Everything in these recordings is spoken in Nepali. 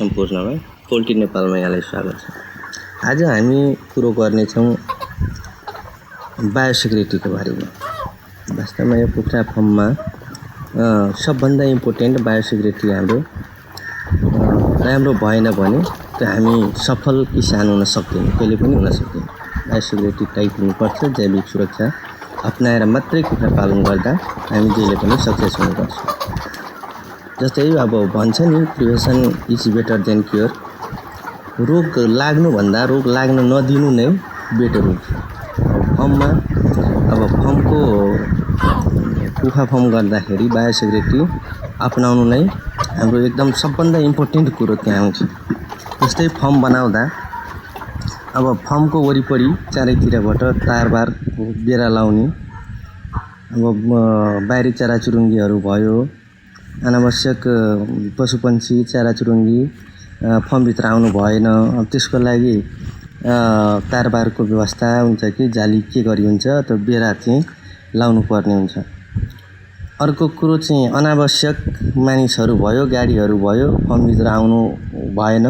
सम्पूर्णमा पोल्ट्री नेपालमा यहाँलाई स्वागत छ। आज हामी कुरो गर्नेछौँ बायोसिक्युरिटीको बारेमा। वास्तवमा यो कुखुरा फर्ममा सबभन्दा इम्पोर्टेन्ट बायोसिक्युरिटी हाम्रो राम्रो भएन भने त्यो हामी सफल किसान हुन सक्दैन, कहिले पनि हुन सक्दैन। बायोसिक्युरिटी टाइट हुनुपर्छ। जैविक सुरक्षा अपनाएर मात्रै कुखुरा पालन गर्दा हामी जहिले पनि सक्सेस हुनुपर्छ। जस्तै अब भन्छ नि, prevention is better than cure. रोग लाग्नुभन्दा रोग लाग्न नदिनु नै बेटर हुन्छ। फर्ममा अब फर्मको कुखुरा फर्म गर्दाखेरि बायोसिक्युरिटी अपनाउनु नै हाम्रो एकदम सबभन्दा इम्पोर्टेन्ट कुरो त्यहाँ हुन्छ। जस्तै फर्म बनाउँदा अब फर्मको वरिपरि चारैतिरबाट तारबार बेरा लाउने। अब बाहिरी चराचुरुङ्गीहरू भयो, अनावश्यक पशुपन्छी चराचुरुङ्गी फर्मभित्र आउनु भएन। अब त्यसको लागि तारबारको व्यवस्था हुन्छ कि जाली के गरी हुन्छ, त्यो बेरा चाहिँ लाउनु पर्ने हुन्छ। अर्को कुरो चाहिँ अनावश्यक मानिसहरू भयो, गाडीहरू भयो, फर्मभित्र आउनु भएन।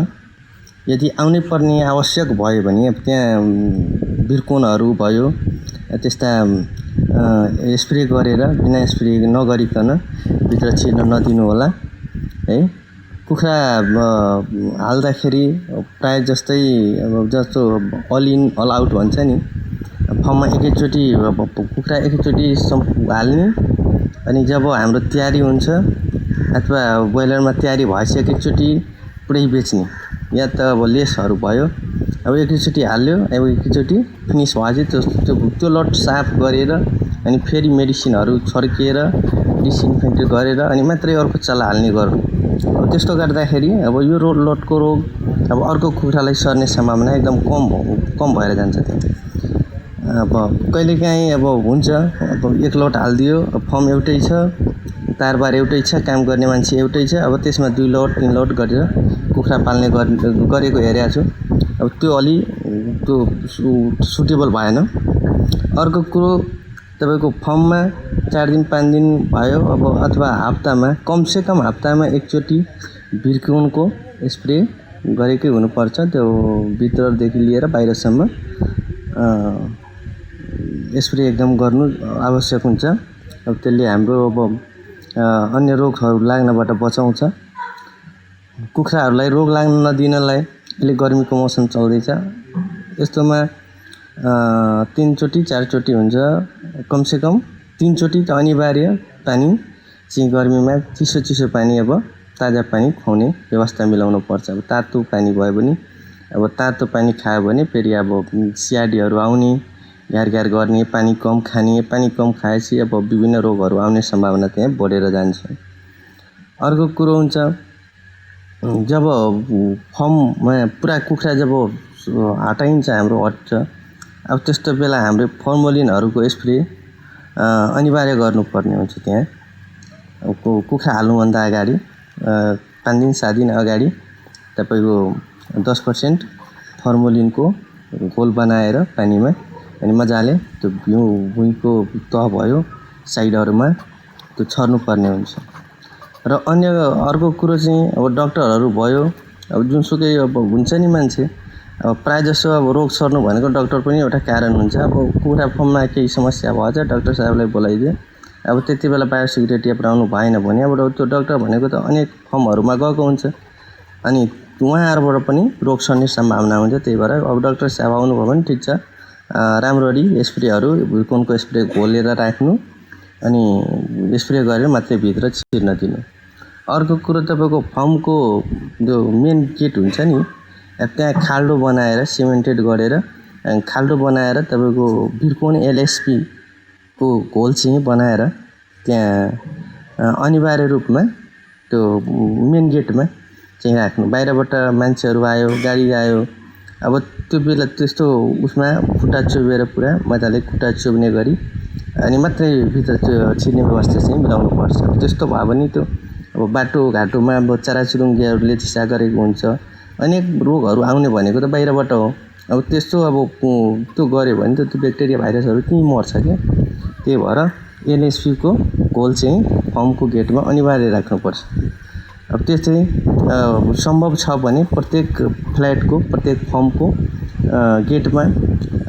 यदि आउनै पर्ने आवश्यक भयो भने अब त्यहाँ बिर्कोनहरू भयो, त्यस्ता स्प्रे गरेर बिना स्प्रे नगरिकन भित्र छिर्न नदिनु होला है। कुखुरा हाल्दाखेरि प्राय जस्तै अब जस्तो अल इन अल आउट भन्छ नि, फर्ममा एकैचोटि कुखुरा एकैचोटि हाल्ने, अनि जब हाम्रो तयारी हुन्छ अथवा बोइलरमा तयारी भएपछि एकैचोटि पुरै बेच्ने। या त अब लेसहरू भयो, अब एकैचोटि हाल्यो, अब एकैचोटि फिनिस भएपछि त्यो लट साफ गरेर अनि फेरि मेडिसिनहरू छर्किएर डिसइन्फेक्ट गरेर अनि मात्रै अर्को चल्ला हाल्ने गर्नु। अब त्यस्तो गर्दाखेरि अब यो लटको रोग अब अर्को कुखुरालाई सर्ने सम्भावना एकदम कम भएर जान्छ। त्यहाँ अब कहिलेकाहीँ अब हुन्छ, अब एक लट हालिदियो, फर्म एउटै छ, तारबार एउटै छ, काम गर्ने मान्छे एउटै छ, अब त्यसमा 2 लट 3 लट गरेर कुखुरा पाल्ने गरेको हेरेको छु। अब त्यो अलि त्यो सुटेबल भएन। अर्को कुरो, तपाईँको फर्ममा 4 दिन 5 दिन भयो अब अथवा हप्तामा कमसेकम हप्तामा एकचोटि बिर्कुनको स्प्रे गरेकै हुनुपर्छ। त्यो भित्रदेखि लिएर बाहिरसम्म स्प्रे एकदम गर्नु आवश्यक हुन्छ। अब त्यसले हाम्रो अब अन्य रोगहरू लाग्नबाट बचाउँछ। कुखुराहरूलाई रोग लाग्न नदिनलाई अहिले गर्मीको मौसम चल्दैछ, यस्तोमा 3 चोटि 4 चोटि हुन्छ, कमसेकम 3 चोटि त अनिवार्य पानी चाहिँ गर्मीमा चिसो पानी, अब ताजा पानी खुवाउने व्यवस्था मिलाउनु पर्छ। अब तातो पानी भयो भने, अब तातो पानी खायो भने फेरि अब सिआरडीहरू आउने, घ्यार गर्ने, पानी कम खाने, पानी कम खाएपछि अब विभिन्न रोगहरू आउने सम्भावना त्यहाँ बढेर जान्छ। अर्को कुरो हुन्छ, जब फर्ममा पुरा कुखुरा जब हटाइन्छ, हाम्रो हट्छ, अब त्यस्तो बेला हाम्रो फर्मोलिनहरूको स्प्रे अनिवार्य गर्नुपर्ने हुन्छ। त्यहाँ कुखुरा हाल्नुभन्दा अगाडि 5 दिन 7 दिन अगाडि तपाईँको 10% फर्मोलिनको घोल बनाएर पानीमा अनि मजाले त्यो भुइँको तह भयो साइडहरूमा त्यो छर्नुपर्ने हुन्छ। र अन्य अर्को कुरो चाहिँ अब डक्टरहरू भयो, अब जुनसुकै अब हुन्छ नि मान्छे, अब प्रायः जसो अब रोग सर्नु भनेको डक्टर पनि एउटा कारण हुन्छ। अब कुखुरा फर्ममा केही समस्या भएछ, डक्टर साहबलाई बोलाइदियो, अब त्यति बेला बायोसिक्युरिटी अपनाउनु भएन भने अब त्यो डक्टर भनेको त अनेक फर्महरूमा गएको हुन्छ, अनि उहाँहरूबाट पनि रोग सर्ने सम्भावना हुन्छ। त्यही भएर अब डक्टर साहब आउनुभयो भने ठिक छ, राम्ररी स्प्रेहरू बिर्कोनको स्प्रे घोलेर राख्नु अनि स्प्रे गरेर मात्रै भित्र छिर्न दिनु। अर्को कुरो, तपाईँको फर्मको जो मेन गेट हुन्छ नि, त्यहाँ खाल्डो बनाएर सिमेन्टेड गरेर खाल्डो बनाएर तपाईँको बिर्कोन एलएसपी को घोल चाहिँ बनाएर त्यहाँ अनिवार्य रूपमा त्यो मेन गेटमा चाहिँ राख्नु। बाहिरबाट मान्छेहरू आयो, गाडी आयो, अब त्यो बेला त्यस्तो उसमा खुट्टा चुबेर पुरा मजाले खुट्टा चुब्ने गरी अनि मात्रै भित्र त्यो छिर्ने व्यवस्था चाहिँ मिलाउनु पर्छ। त्यस्तो भयो भने त्यो अब बाटोघाटोमा अब चराचुरुङ्गीहरूले चिसा गरेको हुन्छ, अनेक रोगहरू आउने भनेको त बाहिरबाट हो। अब त्यस्तो अब त्यो गऱ्यो भने त त्यो ब्याक्टेरिया भाइरसहरू त्यहीँ मर्छ क्या। त्यही भएर एलएसपीको घोल चाहिँ फर्मको गेटमा अनिवार्य राख्नुपर्छ। अब त्यो चाहिँ सम्भव छ भने प्रत्येक फ्ल्याटको प्रत्येक फर्मको गेटमा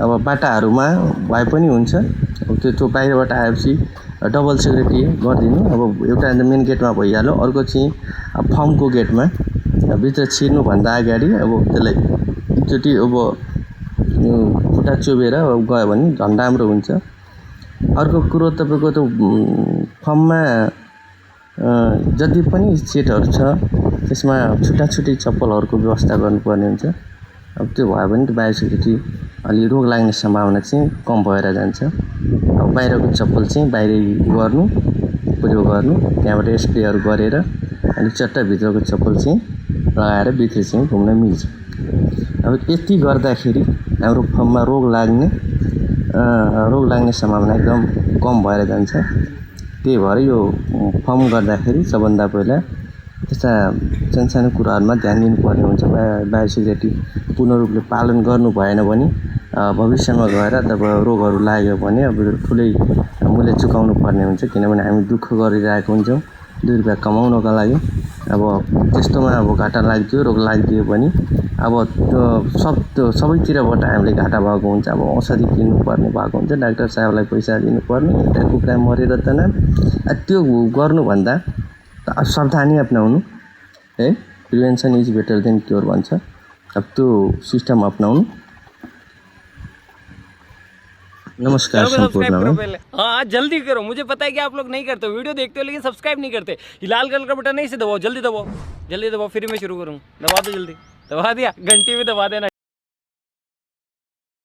अब बाटाहरूमा भए पनि हुन्छ। अब त्यो बाहिरबाट आएपछि डबल सेक्युरिटी गरिदिनु। अब एउटा मेन गेटमा भइहाल्यो, अर्को चाहिँ फर्मको गेटमा भित्र छिर्नुभन्दा अगाडि अब त्यसलाई एकचोटि अब खुट्टा चुबेर गयो भने झन् राम्रो हुन्छ। अर्को कुरो तपाईँको त्यो फर्ममा जति पनि सिटहरू छ त्यसमा छुट्टी चप्पलहरूको व्यवस्था गर्नुपर्ने हुन्छ। अब त्यो भयो भने त्यो बायोसेक्युरिटी अलि रोग लाग्ने सम्भावना चाहिँ कम भएर जान्छ। अब बाहिरको चप्पल चाहिँ बाहिरै गर्नु, प्रयोग गर्नु, त्यहाँबाट स्प्रेहरू गरेर अनि चट्ट भित्रको चप्पल चाहिँ लगाएर भित्र चाहिँ घुम्न मिल्छ। अब यति गर्दाखेरि हाम्रो फर्ममा रोग लाग्ने सम्भावना एकदम कम भएर जान्छ। त्यही भएर यो फर्म गर्दाखेरि सबभन्दा पहिला त्यस्ता सानसानो कुराहरूमा ध्यान दिनुपर्ने हुन्छ। बायोसेक्युरिटी पूर्ण रूपले पालन गर्नु भएन भने भविष्यमा गएर तब रोगहरू लाग्यो भने अब ठुलै मूल्य चुकाउनु पर्ने हुन्छ। किनभने हामी दुःख गरिरहेको हुन्छौँ 2 रुपियाँ कमाउनको लागि। अब त्यस्तोमा अब घाटा लाग्दियो, रोग लाग्दियो भने अब त्यो सबैतिरबाट हामीले घाटा भएको हुन्छ। अब औषधि किन्नुपर्ने भएको हुन्छ, डाक्टर साहबलाई पैसा दिनुपर्ने, एउटा कुखुरा मरेर त त्यो गर्नुभन्दा सावधानी अपनाउनु है, prevention is better than cure भन्छ। अब त्यो सिस्टम अपनाउनु। नमस्कार संपूर्ण। हाँ जल्दी करो, मुझे पता है कि आप लोग नहीं करते, वीडियो देखते हो लेकिन सब्सक्राइब नहीं करते। ये लाल कलर का बटन नहीं से दबाओ, जल्दी दबाओ, फिर मैं शुरू करूँ। दबा दो जल्दी, दबा दिया, घंटी भी दबा देना।